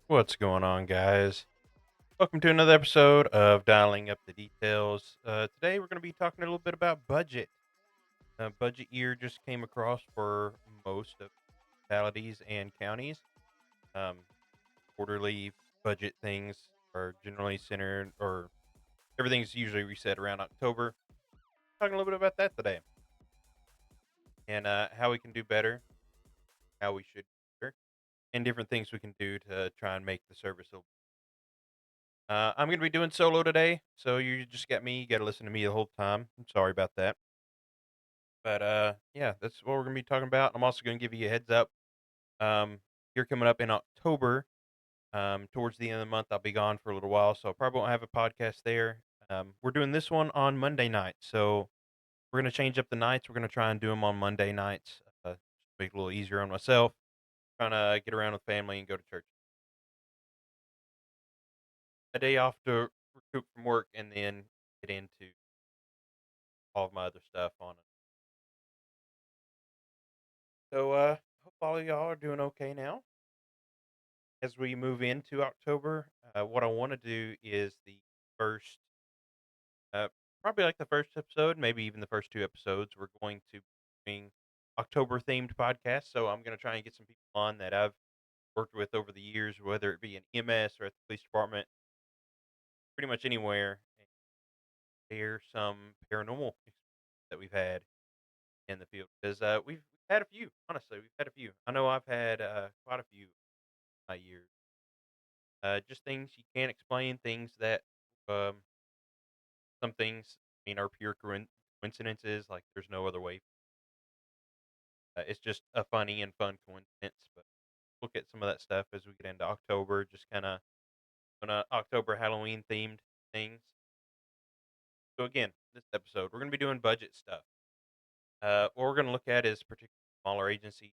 What's going on, guys? Welcome to another episode of Dialing Up the Details. Today, we're going to be talking a little bit about budget. Budget year just came across for most of municipalities and counties. Um, Quarterly budget things are generally centered, or everything's usually reset around October. Talking a little bit about that today and how we can do better, how we should do better, and different things we can do to try and make the service a I'm gonna be doing solo today, so you just got me. You got to listen to me the whole time. I'm sorry about that, but yeah, that's what we're gonna be talking about. I'm also gonna give you a heads up. You're coming up in October. Towards the end of the month, I'll be gone for a little while, so I probably won't have a podcast there. We're doing this one on Monday night, so we're gonna change up the nights. We're gonna try and do them on Monday nights. Make it a little easier on myself. Trying to get around with family and go to church. A day off to recoup from work, and then get into all of my other stuff on it. So, hope all of y'all are doing okay now. As we move into October, what I want to do is the first, uh, probably like the first episode, maybe even the first two episodes, we're going to be doing October themed podcasts. So I'm going to try and get some people on that I've worked with over the years, whether it be in EMS or at the police department, pretty much anywhere, and share some paranormal experience that we've had in the field. Because we've had a few, honestly, we've had a few. I know I've had quite a few years. Just things you can't explain, things that um, some things are pure coincidences. Like there's no other way. It's just a funny and fun coincidence. But look at some of that stuff as we get into October. Just kind of on October Halloween themed things. So again, this episode we're going to be doing budget stuff. What we're going to look at is particularly smaller agencies.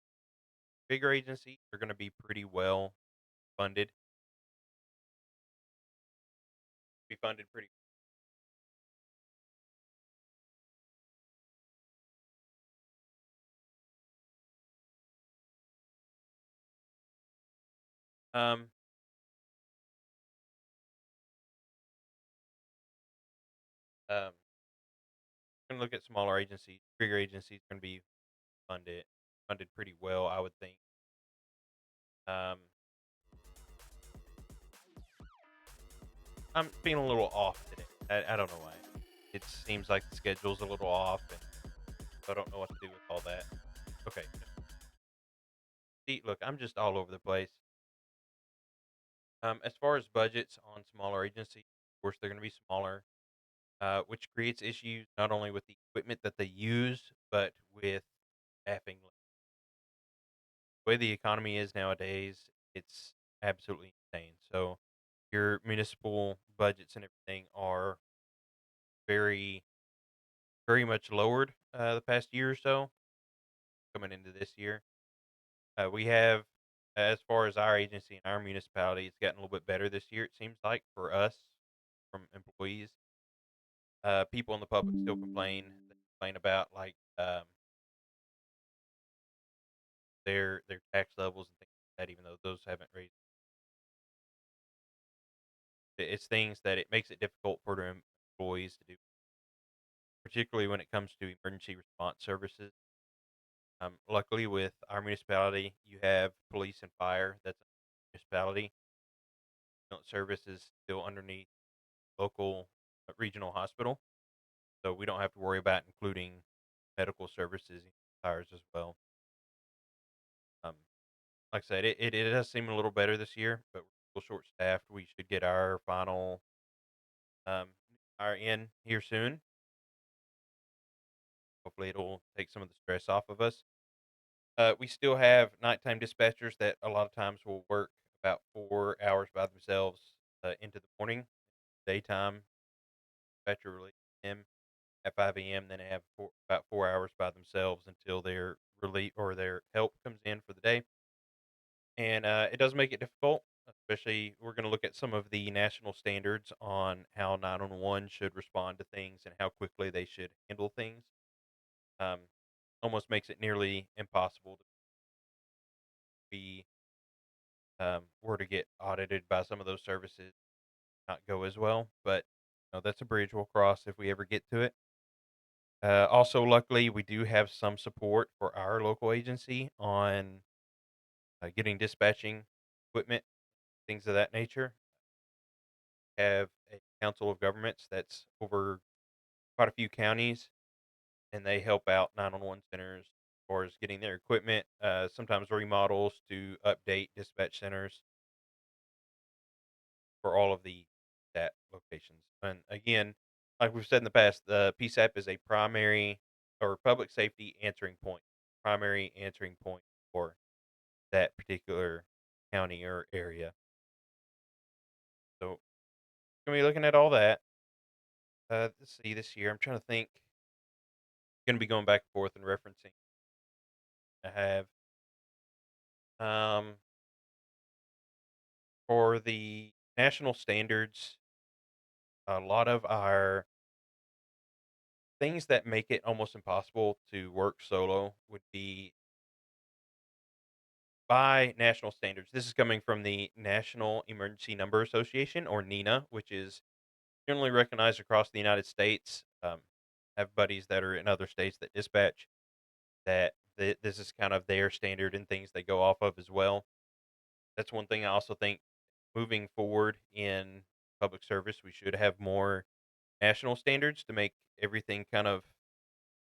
Bigger agencies are going to be pretty well funded. Be funded pretty. Um, um, Gonna look at smaller agencies. Bigger agencies going to be funded funded pretty well, I would think. Um, I'm feeling a little off today. I don't know why. It seems like the schedule's a little off, and I don't know what to do with all that. Okay, see, look, I'm just all over the place. As far as budgets on smaller agencies, of course, they're going to be smaller, which creates issues not only with the equipment that they use, but with staffing. The way the economy is nowadays, it's absolutely insane. So your municipal budgets and everything are very, very much lowered the past year or so coming into this year. We have, as far as our agency and our municipality, it's gotten a little bit better this year. It seems like for us, from employees, people in the public still complain. They complain about like their tax levels and things like that, even though those haven't raised. It's things that it makes it difficult for their employees to do, particularly when it comes to emergency response services. Luckily, with our municipality, you have police and fire. That's a municipality. Service is still underneath local regional hospital, so we don't have to worry about including medical services in ours as well. Um, like I said, it does seem a little better this year, but we're still short staffed. We should get our final um, our in here soon. Hopefully, it'll take some of the stress off of us. We still have nighttime dispatchers that a lot of times will work about 4 hours by themselves into the morning, daytime. Dispatcher releases them at 5 a.m. Then they have about 4 hours by themselves until their relief or their help comes in for the day. And it does make it difficult, especially we're going to look at some of the national standards on how 911 should respond to things and how quickly they should handle things. Um, almost makes it nearly impossible to be were to get audited by some of those services, not go as well. But that's a bridge we'll cross if we ever get to it. Also, luckily, we do have some support for our local agency on getting dispatching equipment, things of that nature. Have a council of governments that's over quite a few counties, and they help out 911 centers as far as getting their equipment, sometimes remodels to update dispatch centers for all of the that locations. And again, like we've said in the past, the PSAP is a primary or public safety answering point, primary answering point for that particular county or area. So gonna be looking at all that. Let's see this year. I'm trying to think. Gonna be going back and forth and referencing. I have um for the national standards, a lot of our things that make it almost impossible to work solo would be by national standards. This is coming from the National Emergency Number Association, or NENA, which is generally recognized across the United States. Have buddies that are in other states that dispatch that this is kind of their standard and things they go off of as well. That's one thing I also think moving forward in public service, we should have more national standards to make everything kind of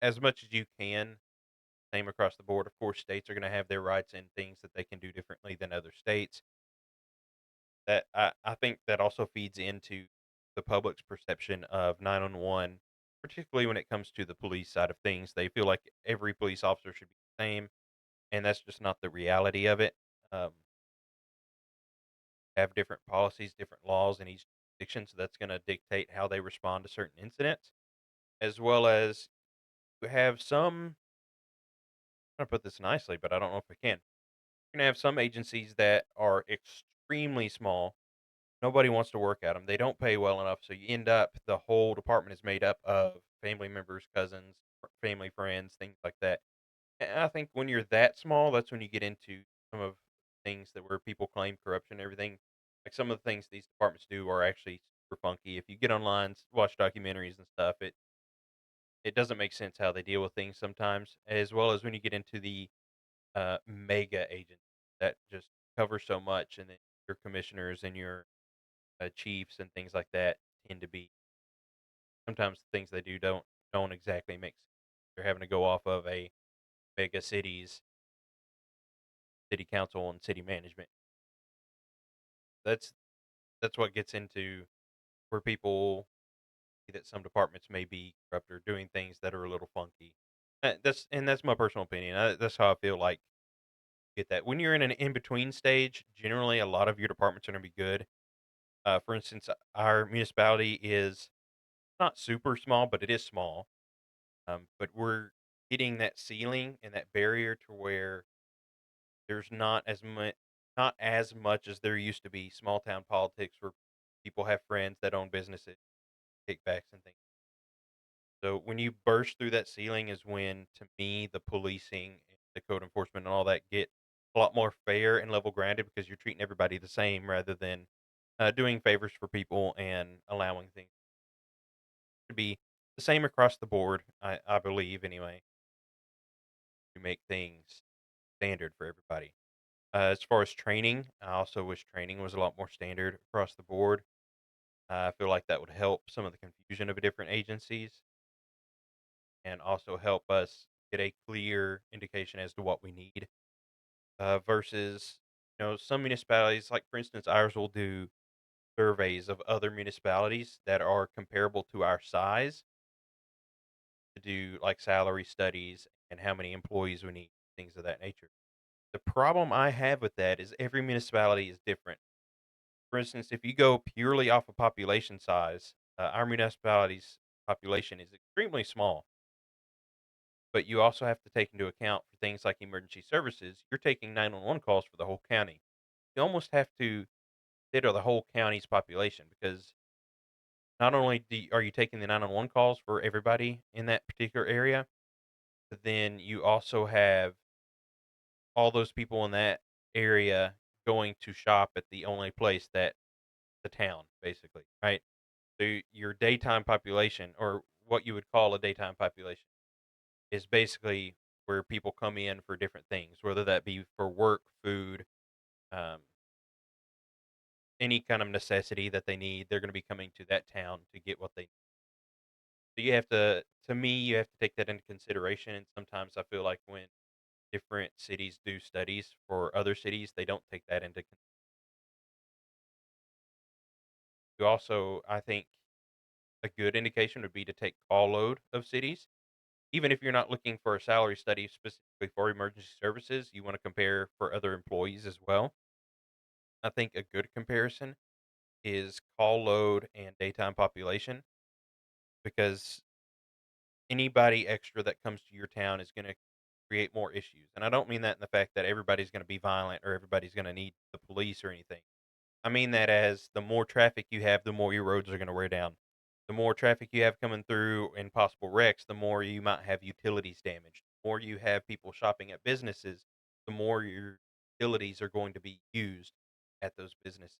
as much as you can same across the board. Of course, states are going to have their rights and things that they can do differently than other states. That I think that also feeds into the public's perception of 911, particularly when it comes to the police side of things. They feel like every police officer should be the same, and that's just not the reality of it. Um, have different policies, different laws in each jurisdiction, so that's going to dictate how they respond to certain incidents, as well as you have some. I'm going to put this nicely, but I don't know if I can. You're going to have some agencies that are extremely small. Nobody wants to work at them. They don't pay well enough, so you end up the whole department is made up of family members, cousins, family friends, things like that. And I think when you're that small, that's when you get into some of things that where people claim corruption and everything. Like some of the things these departments do are actually super funky. If you get online, watch documentaries and stuff, it doesn't make sense how they deal with things sometimes. As well as when you get into the mega agents that just cover so much, and then your commissioners and your chiefs and things like that tend to be sometimes the things they do don't exactly make sense. They're having to go off of a mega city's city council and city management. That's that's what gets into where people see that some departments may be corrupt or doing things that are a little funky. That's my personal opinion. That's how I feel like get that. When you're in an in between stage, generally a lot of your departments are going to be good. For instance, our municipality is not super small, but it is small. But we're hitting that ceiling and that barrier to where there's not as much as there used to be small town politics where people have friends that own businesses, kickbacks and things. So when you burst through that ceiling is when, to me, the policing, and the code enforcement, and all that get a lot more fair and level grounded because you're treating everybody the same rather than doing favors for people and allowing things to be the same across the board. I believe anyway to make things standard for everybody. As far as training, I also wish training was a lot more standard across the board. I feel like that would help some of the confusion of different agencies and also help us get a clear indication as to what we need. Versus, some municipalities, like for instance, ours will do surveys of other municipalities that are comparable to our size to do like salary studies and how many employees we need, things of that nature. The problem I have with that is every municipality is different. For instance, if you go purely off of population size, our municipality's population is extremely small, but you also have to take into account for things like emergency services. You're taking 911 calls for the whole county. You almost have to consider the whole county's population because not only are you taking the 911 calls for everybody in that particular area, but then you also have all those people in that area going to shop at the only place that the town, basically, right? So your daytime population, or what you would call a daytime population, is basically where people come in for different things, whether that be for work, food, um, any kind of necessity that they need. They're going to be coming to that town to get what they. So you have to me, you have to take that into consideration. And sometimes I feel like when different cities do studies for other cities, they don't take that into. You also, I think, a good indication would be to take call load of cities. Even if you're not looking for a salary study specifically for emergency services, you want to compare for other employees as well. I think a good comparison is call load and daytime population because anybody extra that comes to your town is going to create more issues. And I don't mean that in the fact that everybody's going to be violent or everybody's going to need the police or anything. I mean that as the more traffic you have, the more your roads are going to wear down. The more traffic you have coming through and possible wrecks, the more you might have utilities damaged. The more you have people shopping at businesses, the more your utilities are going to be used at those businesses.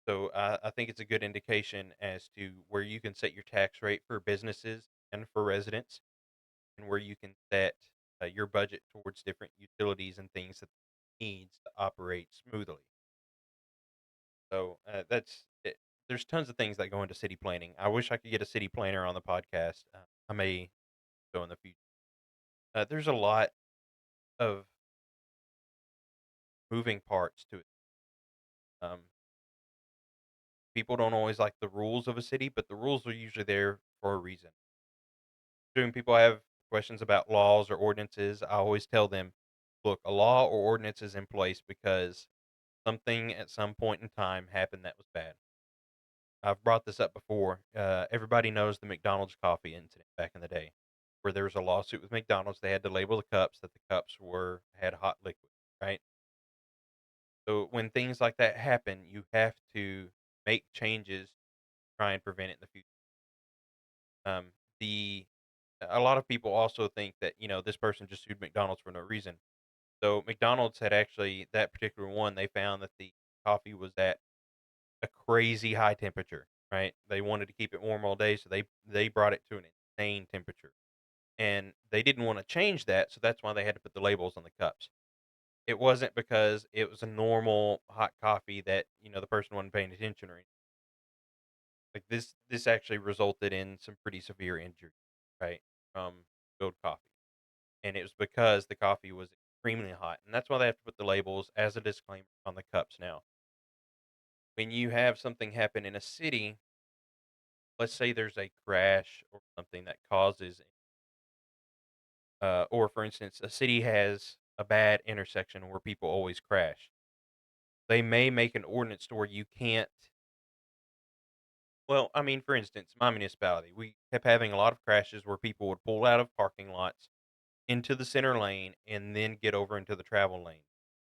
So I think it's a good indication as to where you can set your tax rate for businesses and for residents, and where you can set your budget towards different utilities and things that needs to operate smoothly. So that's it. There's tons of things that go into city planning. I wish I could get a city planner on the podcast. I may go in the future. There's a lot of moving parts to it. Um, People don't always like the rules of a city, but the rules are usually there for a reason. When people have questions about laws or ordinances, I always tell them, look, a law or ordinance is in place because something at some point in time happened that was bad. I've brought this up before. Everybody knows the McDonald's coffee incident back in the day, where there was a lawsuit with McDonald's. They had to label the cups that the cups were had hot liquid, right? So when things like that happen, you have to make changes to try and prevent it in the future. Um, the A lot of people also think that this person just sued McDonald's for no reason. So McDonald's had actually that particular one. They found that the coffee was at a crazy high temperature, right? They wanted to keep it warm all day, so they brought it to an insane temperature, and they didn't want to change that, so that's why they had to put the labels on the cups. It wasn't because it was a normal hot coffee that the person wasn't paying attention or anything. Like this actually resulted in some pretty severe injury, right, from spilled coffee, and it was because the coffee was extremely hot, and that's why they have to put the labels as a disclaimer on the cups now. When you have something happen in a city, let's say there's a crash or something that causes, or for instance, a city has a bad intersection where people always crash. They may make an ordinance to where you can't. Well, I mean, for instance, my municipality, we kept having a lot of crashes where people would pull out of parking lots into the center lane and then get over into the travel lane.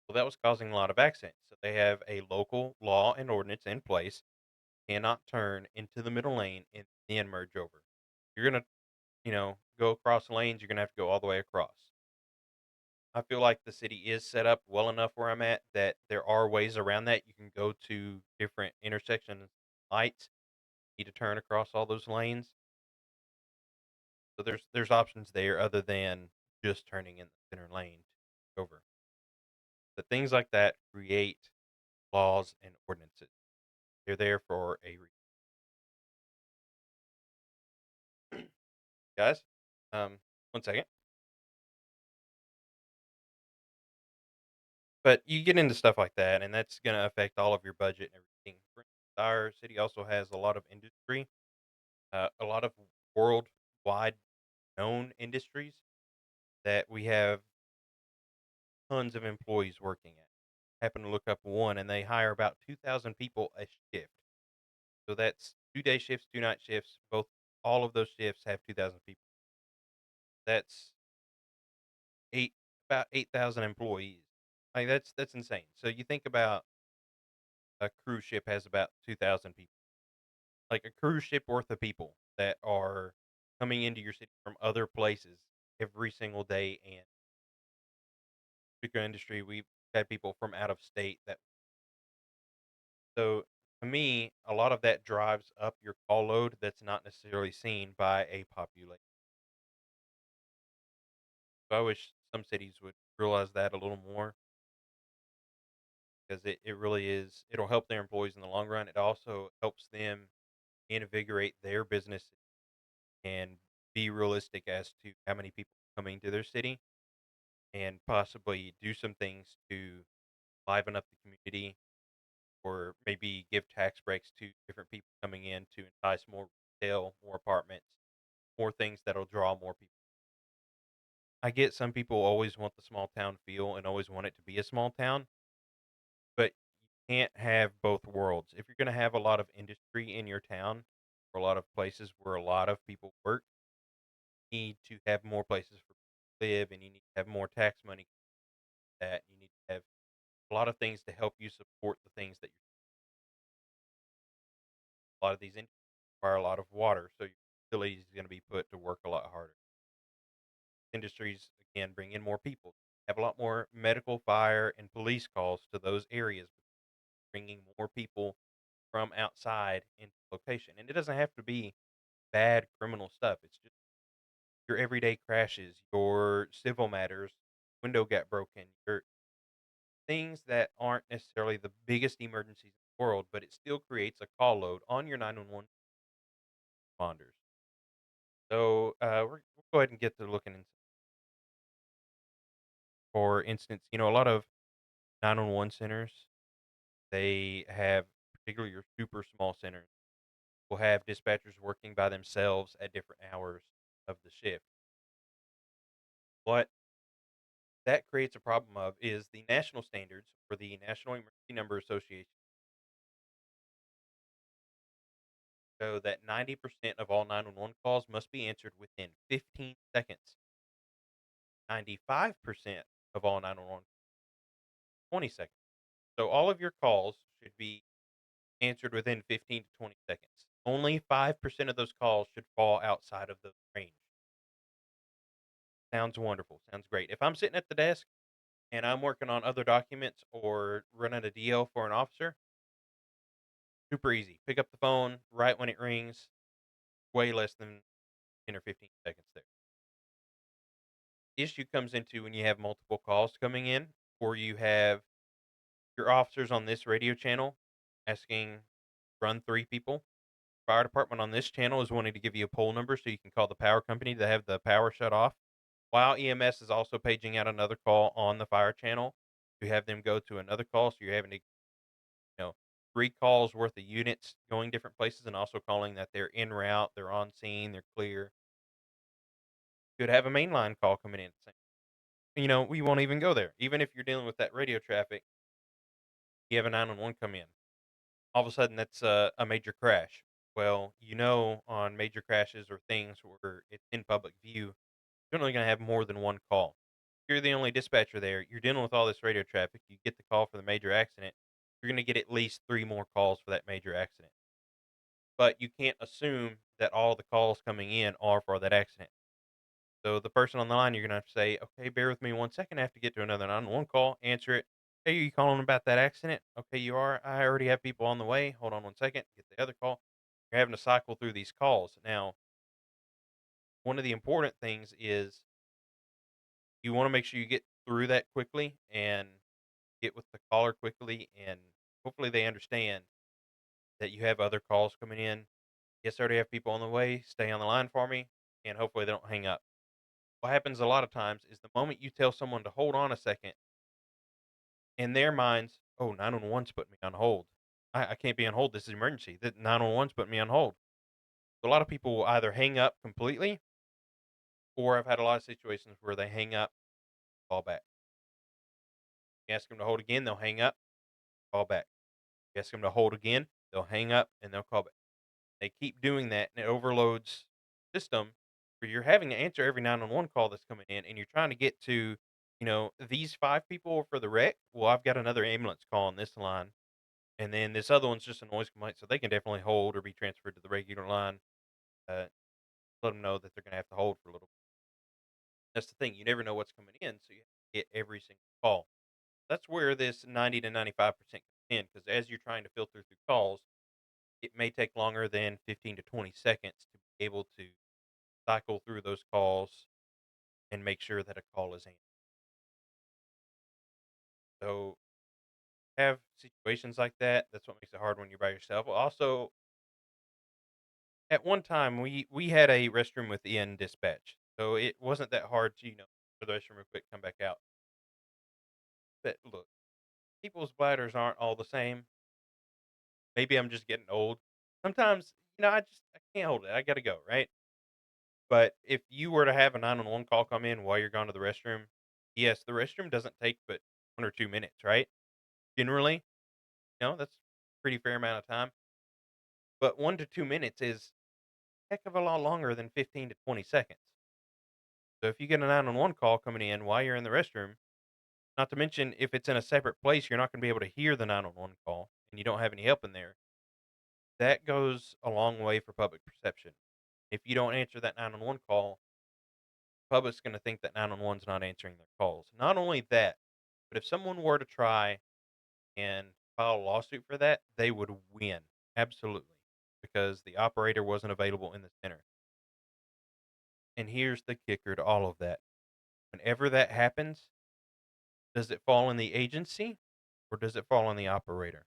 Well, that was causing a lot of accidents. So they have a local law and ordinance in place. Cannot turn into the middle lane and then merge over. You're gonna go across lanes, you're gonna have to go all the way across. I feel like the city is set up well enough where I'm at that there are ways around that. You can go to different intersection lights, need to turn across all those lanes. So there's options there other than just turning in the center lane over. But things like that create laws and ordinances. They're there for a reason. Guys, um, one second. But you get into stuff like that, and that's going to affect all of your budget and everything. For instance, our city also has a lot of industry, a lot of worldwide known industries that we have tons of employees working at. Happen to look up one, and they hire about 2,000 people a shift. So that's 2 day shifts, 2 night shifts. Both all of those shifts have 2,000 people. That's eight about 8,000 employees. Like that's insane. So you think about a cruise ship has about 2,000 people. Like a cruise ship worth of people that are coming into your city from other places every single day. And speaker industry, we've had people from out of state that. So to me, a lot of that drives up your call load that's not necessarily seen by a population. So I wish some cities would realize that a little more because it really is. It'll help their employees in the long run. It also helps them invigorate their business and be realistic as to how many people are coming to their city and possibly do some things to liven up the community or maybe give tax breaks to different people coming in to entice more retail, more apartments, more things that'll draw more people. I get some people always want the small town feel and always want it to be a small town, but you can't have both worlds. If you're going to have a lot of industry in your town or a lot of places where a lot of people work, you need to have more places for people to live and you need to have more tax money that you need to have a lot of things to help you support the things that a lot of these industries require a lot of water, so your facilities is going to be put to work a lot harder. Industries again bring in more people, have a lot more medical, fire, and police calls to those areas, bringing more people from outside into location. And it doesn't have to be bad criminal stuff. It's just your everyday crashes, your civil matters, window got broken, your things that aren't necessarily the biggest emergencies in the world, but it still creates a call load on your 911 responders. So we'll go ahead and get to looking into, for instance, a lot of 911 centers, they have, particularly your super small centers, will have dispatchers working by themselves at different hours of the shift. What that creates a problem of is the national standards for the National Emergency Number Association show that 90% of all 911 calls must be answered within 15 seconds. 95% of all 911 20 seconds. So all of your calls should be answered within 15 to 20 seconds. Only 5% of those calls should fall outside of the range. Sounds wonderful. Sounds great. If I'm sitting at the desk and I'm working on other documents or running a DL for an officer, super easy. Pick up the phone right when it rings, way less than 10 or 15 seconds there. Issue comes into when you have multiple calls coming in, or you have your officers on this radio channel asking, run 3 people. Fire department on this channel is wanting to give you a poll number so you can call the power company to have the power shut off. While EMS is also paging out another call on the fire channel to have them go to another call. So you're having to, know, 3 calls worth of units going different places and also calling that they're en route, they're on scene, they're clear. Could have a mainline call coming in at the same. We won't even go there. Even if you're dealing with that radio traffic, you have a 911 come in. All of a sudden, that's a major crash. Well, on major crashes or things where it's in public view, you're only going to have more than one call. If you're the only dispatcher there, you're dealing with all this radio traffic. You get the call for the major accident. You're going to get at least 3 more calls for that major accident. But you can't assume that all the calls coming in are for that accident. So the person on the line, you're gonna have to say, "Okay, bear with me one second. I have to get to another 911 call. Answer it. Hey, are you calling about that accident? Okay, you are. I already have people on the way. Hold on one second. Get the other call. You're having to cycle through these calls. Now, one of the important things is you want to make sure you get through that quickly and get with the caller quickly, and hopefully they understand that you have other calls coming in. Yes, I already have people on the way. Stay on the line for me, and hopefully they don't hang up. What happens a lot of times is the moment you tell someone to hold on a second, in their minds, oh, 911's put me on hold. I can't be on hold. This is emergency. The 911's put me on hold. So a lot of people will either hang up completely, or I've had a lot of situations where they hang up, call back. You ask them to hold again, they'll hang up, call back. You ask them to hold again, they'll hang up and they'll call back. They keep doing that and it overloads system where you're having to answer every 911 call that's coming in and you're trying to get to, these 5 people for the wreck. Well, I've got another ambulance call on this line. And then this other one's just a noise complaint, so they can definitely hold or be transferred to the regular line. Uh, Let them know that they're going to have to hold for a little. That's the thing. You never know what's coming in, so you have to get every single call. That's where this 90 to 95% comes in, because as you're trying to filter through calls, it may take longer than 15 to 20 seconds to be able to cycle through those calls and make sure that a call is answered. So have situations like that. That's what makes it hard when you're by yourself. Also, at one time we had a restroom within dispatch, so it wasn't that hard to go to the restroom real quick, come back out. But look, people's bladders aren't all the same. Maybe I'm just getting old. Sometimes I can't hold it. I got to go, right? But if you were to have a 911 call come in while you're gone to the restroom, yes, the restroom doesn't take but 1 or 2 minutes, right? Generally, that's a pretty fair amount of time. But 1 to 2 minutes is a heck of a lot longer than 15 to 20 seconds. So if you get a 911 call coming in while you're in the restroom, not to mention if it's in a separate place, you're not going to be able to hear the 911 call and you don't have any help in there. That goes a long way for public perception. If you don't answer that 911 call, public's going to think that 911's not answering their calls. Not only that, but if someone were to try and file a lawsuit for that, they would win. Absolutely. Because the operator wasn't available in the center. And here's the kicker to all of that. Whenever that happens, does it fall on the agency or does it fall on the operator?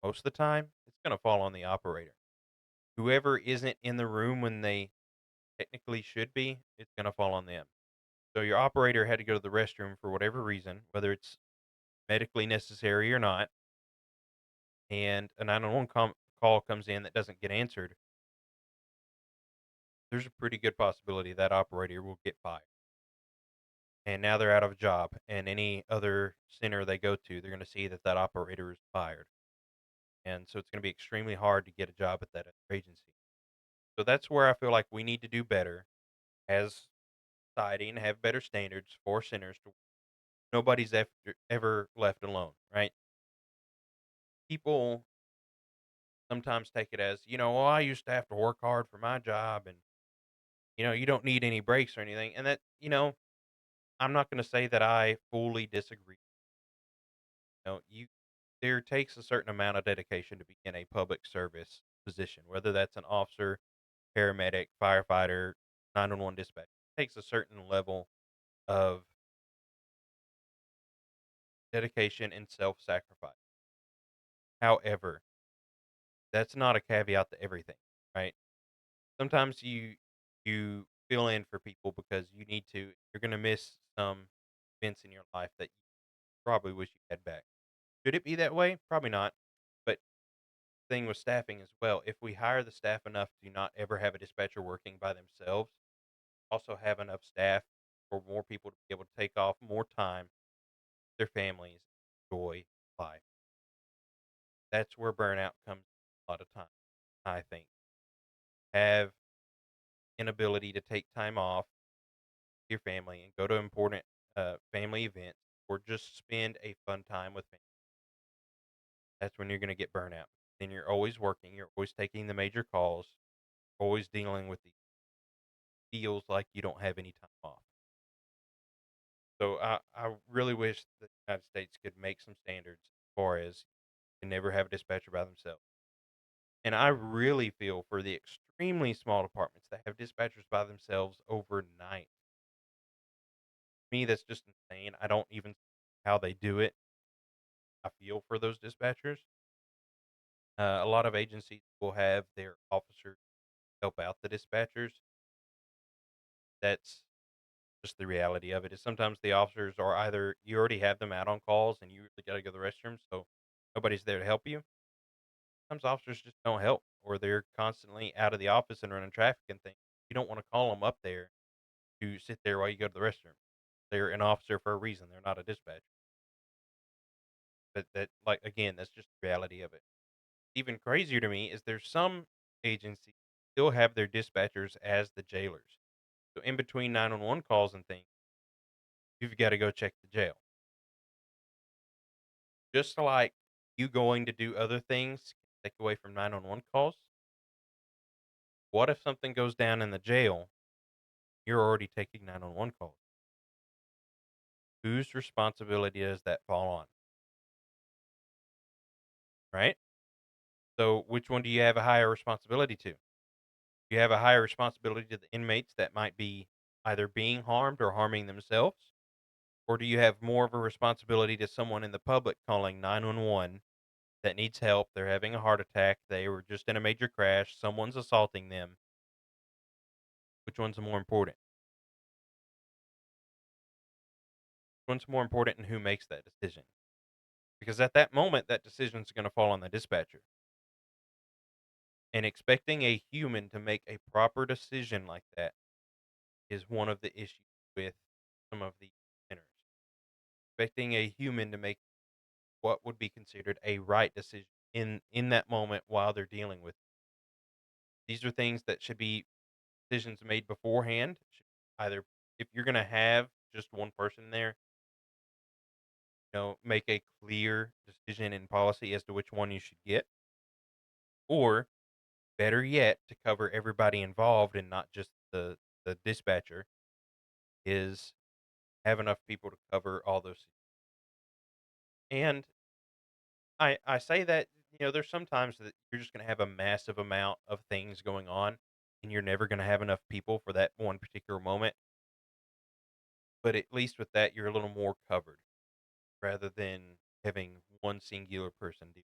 Most of the time, it's going to fall on the operator. Whoever isn't in the room when they technically should be, it's going to fall on them. So your operator had to go to the restroom for whatever reason, whether it's medically necessary or not, and a 911 call comes in that doesn't get answered. There's a pretty good possibility that operator will get fired. And now they're out of a job, and any other center they go to, they're going to see that that operator is fired. And so it's going to be extremely hard to get a job at that other agency. So that's where I feel like we need to do better as society and have better standards for sinners. Nobody's ever left alone, right? People sometimes take it as, well, I used to have to work hard for my job and, you don't need any breaks or anything. And that, I'm not going to say that I fully disagree. There takes a certain amount of dedication to be in a public service position, whether that's an officer, paramedic, firefighter, 911 dispatch. It takes a certain level of dedication and self-sacrifice. However, that's not a caveat to everything, right? Sometimes you fill in for people because you need to. You're going to miss some events in your life that you probably wish you had back. Should it be that way? Probably not. But thing with staffing as well, if we hire the staff enough to not ever have a dispatcher working by themselves, also have enough staff for more people to be able to take off more time, their families, enjoy life. That's where burnout comes a lot of time, I think. Have inability to take time off your family and go to important family events or just spend a fun time with family. That's when you're going to get burnout. Then you're always working, you're always taking the major calls, always dealing with the feels like you don't have any time off. So I really wish the United States could make some standards as far as can never have a dispatcher by themselves. And I really feel for the extremely small departments that have dispatchers by themselves overnight. Me, that's just insane. I don't even see how they do it. I feel for those dispatchers. A lot of agencies will have their officers help out the dispatchers. That's just the reality of it. Is sometimes the officers are either you already have them out on calls and you really got to go to the restroom, so nobody's there to help you. Sometimes officers just don't help, or they're constantly out of the office and running traffic and things. You don't want to call them up there to sit there while you go to the restroom. They're an officer for a reason. They're not a dispatcher. But that, like, again, that's just the reality of it. Even crazier to me is there's some agencies still have their dispatchers as the jailers. So in between 911 calls and things, you've got to go check the jail. Just like you going to do other things take away from 911 calls. What if something goes down in the jail? You're already taking 911 calls. Whose responsibility does that fall on? Right? So which one do you have a higher responsibility to? You have a higher responsibility to the inmates that might be either being harmed or harming themselves? Or do you have more of a responsibility to someone in the public calling 911 that needs help? They're having a heart attack. They were just in a major crash. Someone's assaulting them. Which one's more important? Which one's more important and who makes that decision? Because at that moment, that decision's going to fall on the dispatcher. And expecting a human to make a proper decision like that is one of the issues with some of the sinners. Expecting a human to make what would be considered a right decision in that moment while they're dealing with. These are things that should be decisions made beforehand. Either if you're going to have just one person there, make a clear decision in policy as to which one you should get, or better yet, to cover everybody involved and not just the dispatcher, is have enough people to cover all those. And I say that, there's sometimes that you're just going to have a massive amount of things going on, and you're never going to have enough people for that one particular moment. But at least with that, you're a little more covered rather than having one singular person do.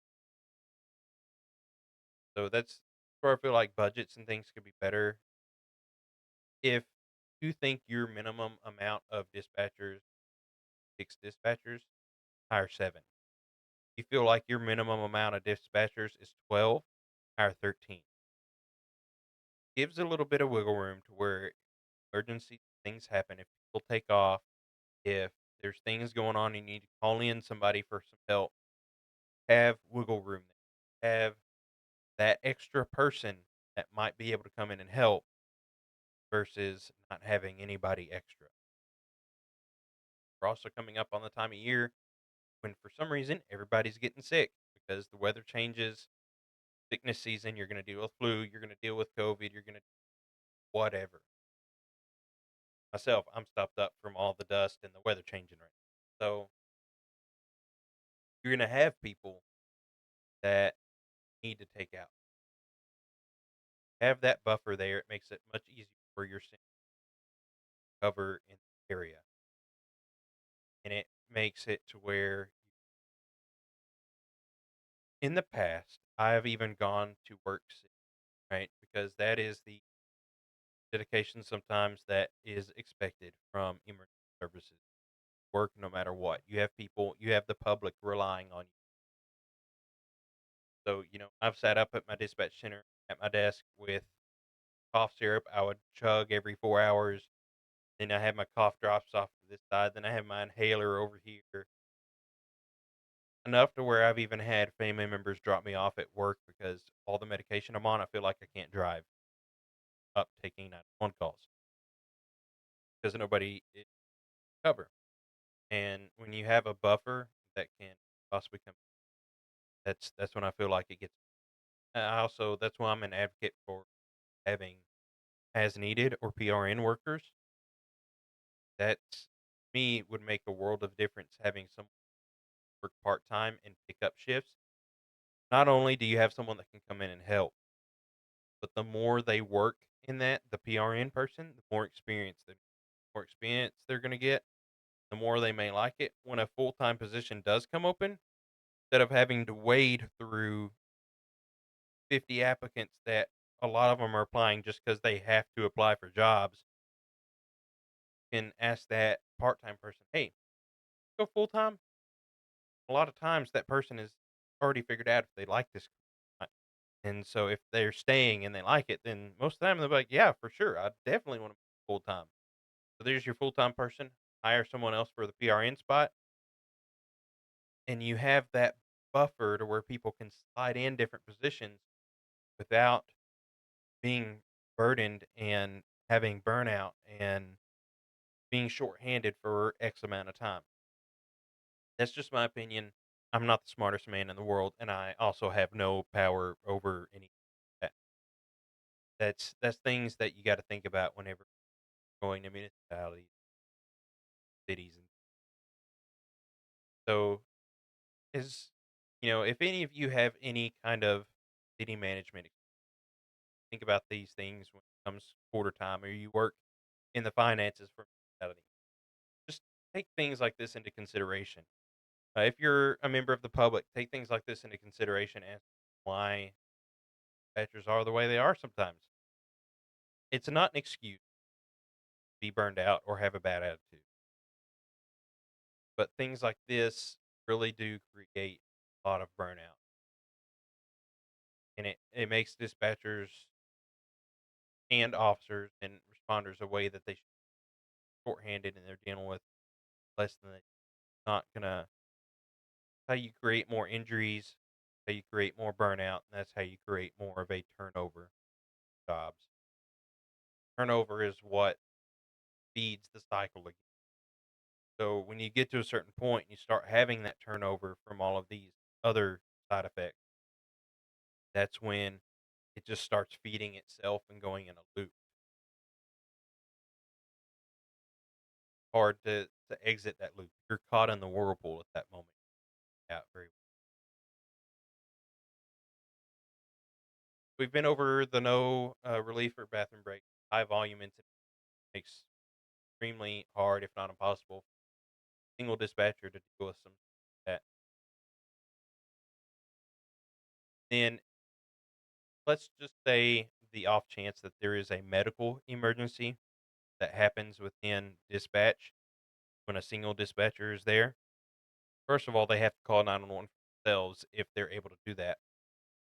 So that's where I feel like budgets and things could be better. If you think your minimum amount of dispatchers, 6 dispatchers, hire 7. You feel like your minimum amount of dispatchers is 12, hire 13. Gives a little bit of wiggle room to where emergency things happen. If people take off, if there's things going on, you need to call in somebody for some help, have wiggle room there. Have that extra person that might be able to come in and help versus not having anybody extra. We're also coming up on the time of year when, for some reason, everybody's getting sick because the weather changes, sickness season. You're going to deal with flu, you're going to deal with COVID, you're going to whatever. Myself, I'm stopped up from all the dust and the weather changing right now. So you're going to have people that need to take out. Have that buffer there. It makes it much easier for your cover in the area. And it makes it to where in the past, I have even gone to work sick, right? Because that is the dedication sometimes that is expected from emergency services. Work no matter what. You have people, you have the public relying on you. So, I've sat up at my dispatch center at my desk with cough syrup I would chug every 4 hours. Then I have my cough drops off to this side. Then I have my inhaler over here. Enough to where I've even had family members drop me off at work because all the medication I'm on, I feel like I can't drive up taking 911 calls because nobody is cover. And when you have a buffer that can possibly come, that's when I feel like it gets. I also that's why I'm an advocate for having as needed or PRN workers. That's me would make a world of difference having some work part time and pick up shifts. Not only do you have someone that can come in and help, but the more they work in that, the PRN person, the more experience they're going to get, the more they may like it. When a full time position does come open, instead of having to wade through 50 applicants that a lot of them are applying just because they have to apply for jobs, can ask that part time person, hey, go full time. A lot of times that person is already figured out if they like this. And so if they're staying and they like it, then most of the time they're like, yeah, for sure. I definitely want to be full time. So there's your full time person. Hire someone else for the PRN spot. and you have that buffer to where people can slide in different positions without being burdened and having burnout and being shorthanded for X amount of time. That's just my opinion. I'm not the smartest man in the world, and I also have no power over any that. That's things that you got to think about whenever going to municipalities, cities, and so is if any of you have any kind of city management, think about these things when it comes quarter time, or you work in the finances for a municipality. Just take things like this into consideration. If you're a member of the public, take things like this into consideration and why dispatchers are the way they are sometimes. It's not an excuse to be burned out or have a bad attitude, but things like this really do create a lot of burnout, and it makes dispatchers and officers and responders a way that they should be shorthanded and they're dealing with less than they not gonna how you create more injuries, how you create more burnout, and that's how you create more of a turnover jobs. Turnover is what feeds the cycle again. So when you get to a certain point and you start having that turnover from all of these other side effects, that's when it just starts feeding itself and going in a loop. Hard to exit that loop. You're caught in the whirlpool at that moment. Yeah, very. We've been over the no relief or bathroom break. High volume incident makes extremely hard, if not impossible, single dispatcher to deal with some that. Then let's just say the off chance that there is a medical emergency that happens within dispatch when a single dispatcher is there. First of all, they have to call 911 themselves if they're able to do that.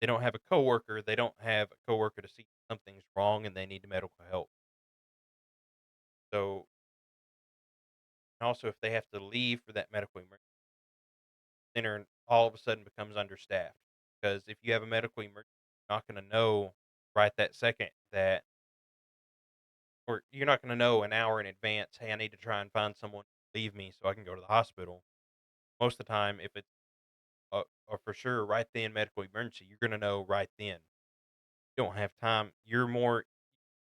They don't have a coworker. They don't have a coworker to see something's wrong and they need medical help. So, and also if they have to leave for that medical emergency, center all of a sudden becomes understaffed because if you have a medical emergency, you're not going to know right that second that, or you're not going to know an hour in advance. Hey, I need to try and find someone to leave me so I can go to the hospital. Most of the time, if it's or for sure right then medical emergency, you're going to know right then. You don't have time. You're more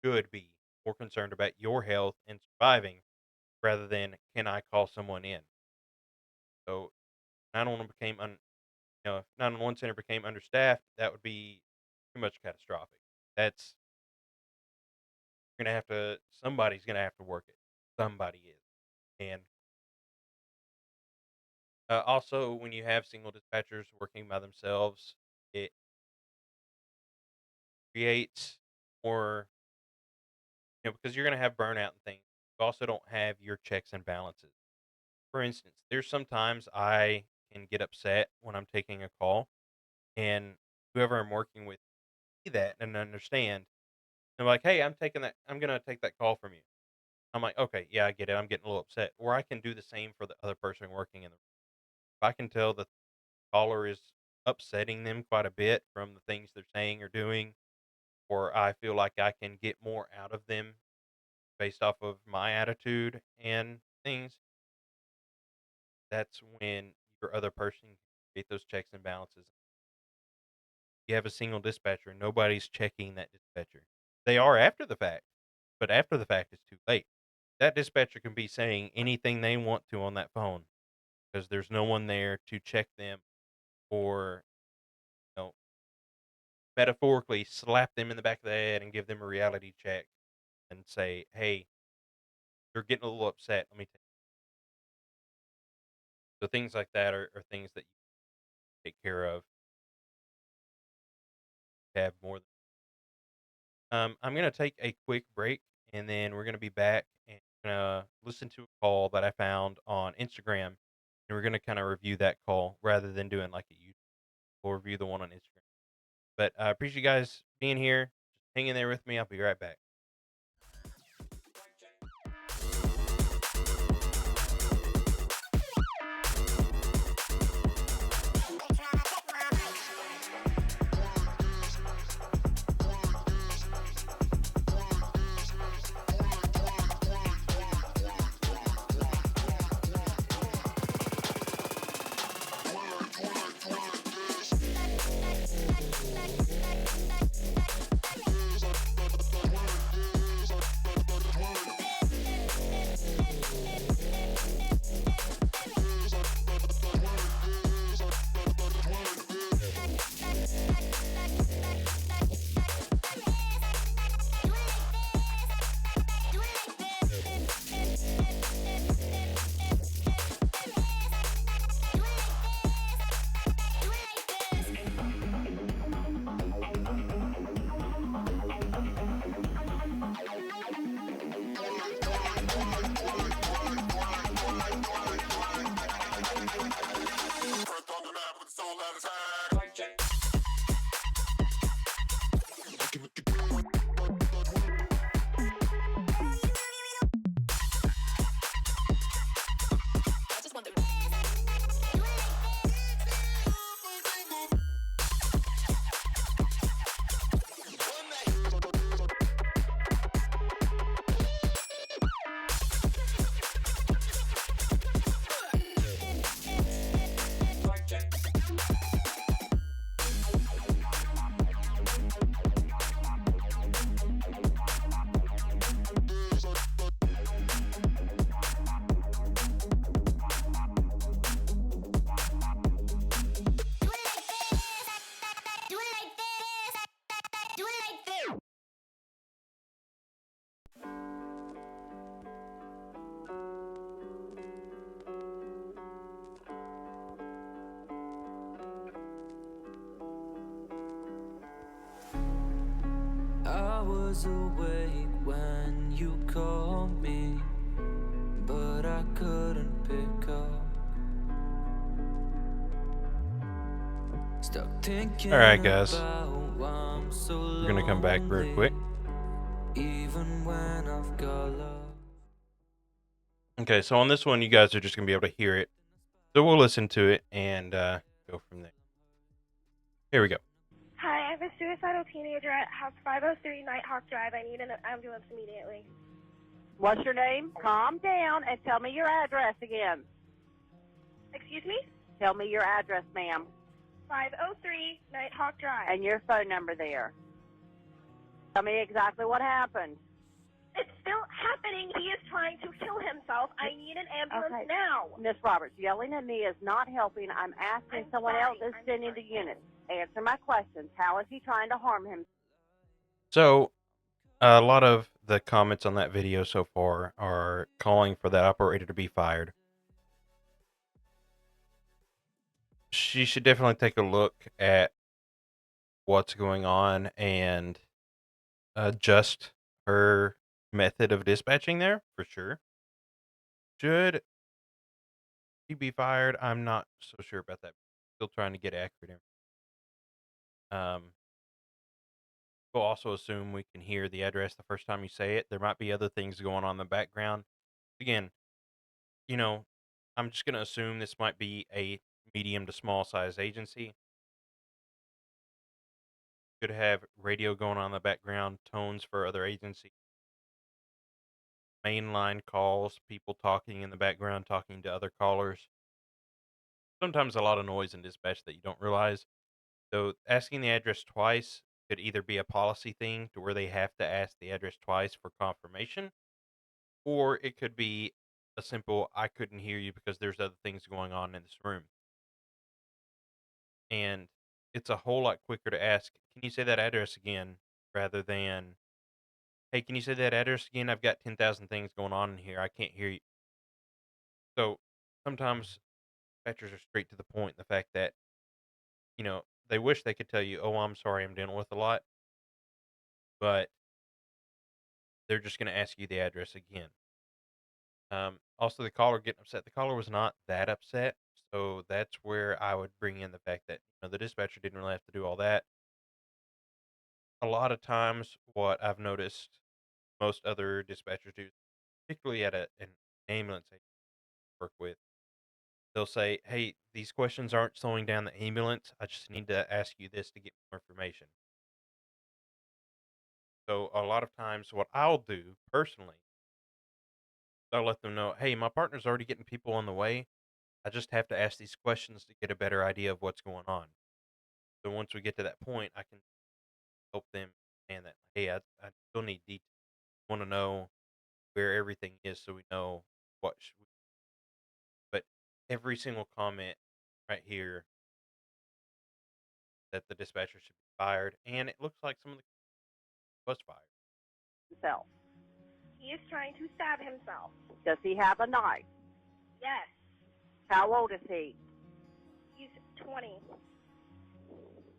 should be more concerned about your health and surviving rather than can I call someone in. So 911 became if 911 center became understaffed, that would be too much catastrophic. That's gonna have to somebody's gonna have to work it. Somebody is. And also, when you have single dispatchers working by themselves, it creates more, because you're gonna have burnout and things. You also don't have your checks and balances. For instance, there's sometimes I can get upset when I'm taking a call, and whoever I'm working with see that and understand. They're like, "Hey, I'm gonna take that call from you." I'm like, "Okay, yeah, I get it. I'm getting a little upset." Or I can do the same for the other person working in the. If I can tell the caller is upsetting them quite a bit from the things they're saying or doing, or I feel like I can get more out of them based off of my attitude and things, that's when your other person can create those checks and balances. You have a single dispatcher, nobody's checking that dispatcher. They are after the fact, but after the fact, it's too late. That dispatcher can be saying anything they want to on that phone because there's no one there to check them or, you know, metaphorically slap them in the back of the head and give them a reality check and say, "Hey, you're getting a little upset. Let me take." So things like that are things that you take care of. Have more. I'm gonna take a quick break, and then we're gonna be back and listen to a call that I found on Instagram, and we're gonna kind of review that call rather than doing like a YouTube. We'll review the one on Instagram. But I appreciate you guys being here. Just hang in there with me. I'll be right back. I was awake when you called me, but I couldn't pick up. Stuck thinking Alright, guys. about why I'm so We're going to come back real lonely, quick. even when I've got love. Okay, so on this one, you guys are just going to be able to hear it. So we'll listen to it and go from there. Here we go. Hi, I have a suicidal teenager at House 503 Nighthawk Drive. I need an ambulance immediately. What's your name? Calm down and tell me your address again. Excuse me? Tell me your address, ma'am, 503 Nighthawk Drive. and your phone number there. Tell me exactly what happened. It's still happening. He is trying to kill himself. I need an ambulance Okay. now. Miss Roberts, yelling at me is not helping. I'm asking I'm someone sorry. else is I'm sending the sorry. unit. Answer my questions. How is he trying to harm him? So a lot of the comments on that video so far are calling for that operator to be fired. She should definitely take a look at what's going on and adjust her method of dispatching there for sure. Should he be fired? I'm not so sure about that. Still trying to get accurate information. We'll also assume we can hear the address the first time you say it. There might be other things going on in the background. Again, you know, I'm just going to assume this might be a medium to small size agency. Could have radio going on in the background, tones for other agencies, mainline calls, people talking in the background, talking to other callers. Sometimes a lot of noise in dispatch that you don't realize. So asking the address twice could either be a policy thing to where they have to ask the address twice for confirmation, or it could be a simple "I couldn't hear you because there's other things going on in this room." And it's a whole lot quicker to ask, "Can you say that address again?" rather than, "Hey, can you say that address again? I've got 10,000 things going on in here. I can't hear you." So sometimes dispatchers are straight to the point. The fact that, they wish they could tell you, "Oh, I'm sorry, I'm dealing with a lot," but they're just going to ask you the address again. Also, the caller getting upset. The caller was not that upset, so that's where I would bring in the fact that the dispatcher didn't really have to do all that. A lot of times, what I've noticed most other dispatchers do, particularly at an ambulance agency I work with, they'll say, "Hey, these questions aren't slowing down the ambulance. I just need to ask you this to get more information." So a lot of times, what I'll do personally, I'll let them know, "Hey, my partner's already getting people on the way. I just have to ask these questions to get a better idea of what's going on." So once we get to that point, I can help them understand that, hey, I still need details. I want to know where everything is so we know what should we. But every single comment right here that the dispatcher should be fired, and it looks like some of the was fired. Himself. He is trying to stab himself. Does he have a knife? Yes. How old is he? He's 20.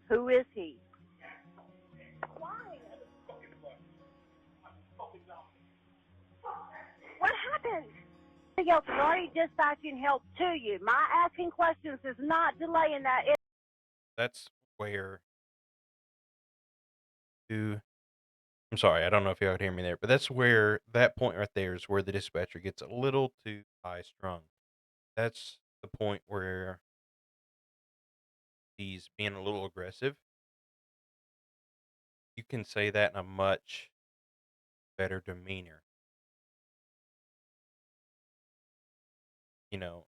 Who is he? Why? What happened? Somebody else is already dispatching help to you. My asking questions is not delaying that. that's where to I'm sorry, I don't know if y'all could hear me there, but that's where that point right there is where the dispatcher gets a little too high strung. That's the point where he's being a little aggressive. You can say that in a much better demeanor. You know,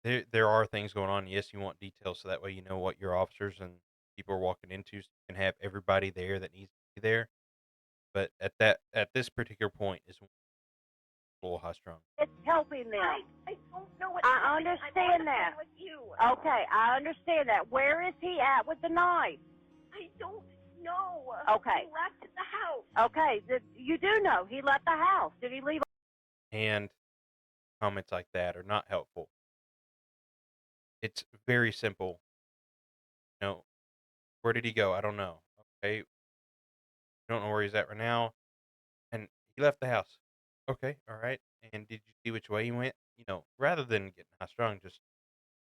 there are things going on. Yes, you want details so that way you know what your officers and people are walking into, so you can have everybody there that needs to be there. But at this particular point is a little high strung. It's helping them. I don't know what I happened. I'm on understand the that. phone with you. Okay, I understand that. Where is he at with the knife? I don't know. Okay. He left the house. Okay, you do know he left the house. Did he leave? And comments like that are not helpful. It's very simple. You know, where did he go? I don't know. Okay, don't know where he's at right now. And he left the house. Okay, all right. And did you see which way he went? You know, rather than getting high strung, just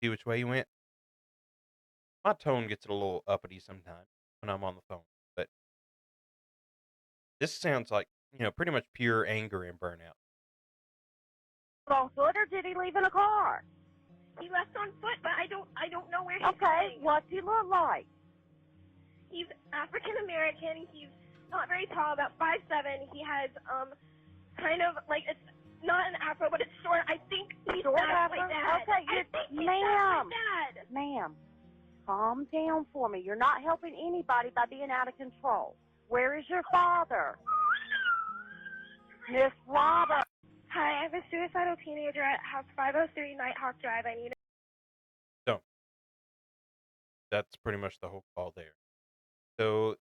see which way he went. My tone gets a little uppity sometimes when I'm on the phone, but this sounds like, pretty much pure anger and burnout. On foot or did he leave in a car? He left on foot, but I don't know where he's Okay, going. what's he look like? He's African American. He's not very tall, about 5'7". He has kind of like it's not an afro, but it's short. I think he's Short that's afro? my dad. Okay, I think he's ma'am. my dad. Ma'am, calm down for me. You're not helping anybody by being out of control. Where is your father? Miss Robert. Hi, I have a suicidal teenager at house 503 Nighthawk Drive. I need So that's pretty much the whole call there. So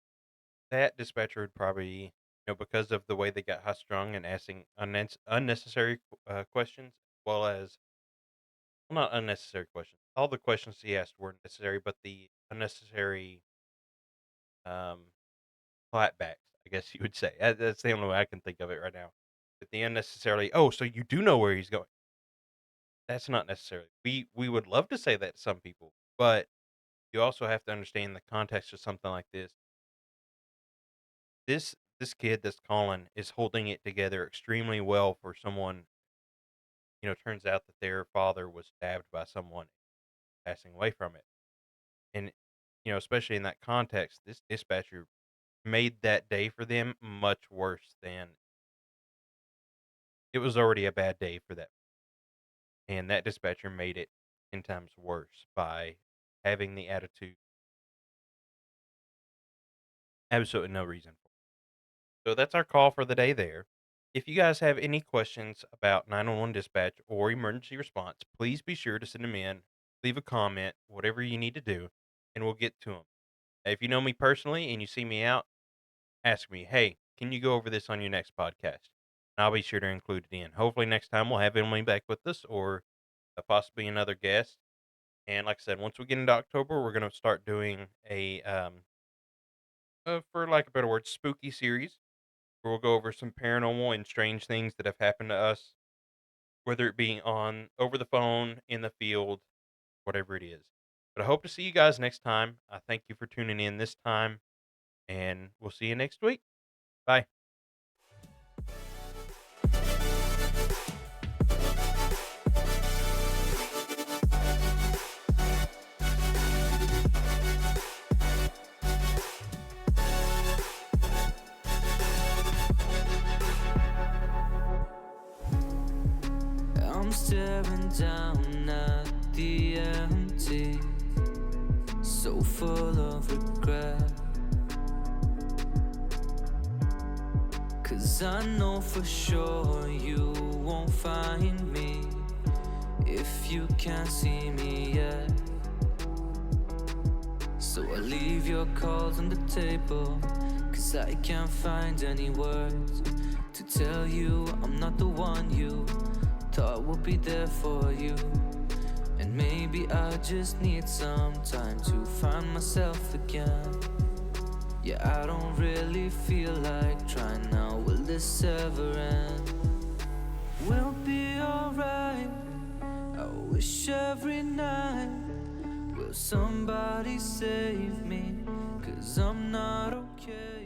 that dispatcher would probably, because of the way they got high strung and asking unnecessary questions, as well as, well, not unnecessary questions. All the questions he asked were necessary, but the unnecessary um, clapbacks, I guess you would say. That's the only way I can think of it right now. But the unnecessarily, oh, so you do know where he's going. That's not necessary. We would love to say that to some people, but you also have to understand the context of something like this. This kid that's calling is holding it together extremely well for someone. Turns out that their father was stabbed by someone passing away from it, and especially in that context, this dispatcher made that day for them much worse than it was already a bad day for that. And that dispatcher made it 10 times worse by having the attitude. Absolutely no reason for it. So that's our call for the day there. If you guys have any questions about 911 dispatch or emergency response, please be sure to send them in, leave a comment, whatever you need to do, and we'll get to them. If you know me personally and you see me out, ask me, hey, can you go over this on your next podcast? And I'll be sure to include it in. Hopefully next time we'll have Emily back with us or possibly another guest. And like I said, once we get into October, we're going to start doing for lack of a better word, spooky series where we'll go over some paranormal and strange things that have happened to us, whether it be on over the phone, in the field, whatever it is. But I hope to see you guys next time. I thank you for tuning in this time, and we'll see you next week. Bye. I'm staring down at the empty, so full of regret. 'Cause I know for sure you won't find me if you can't see me yet. So I leave your calls on the table, 'cause I can't find any words to tell you I'm not the one you thought would be there for you. And maybe I just need some time to find myself again. Yeah, I don't really feel like trying now. Will this ever end? We'll be alright. I wish every night we'll So somebody save me, 'cause I'm not okay.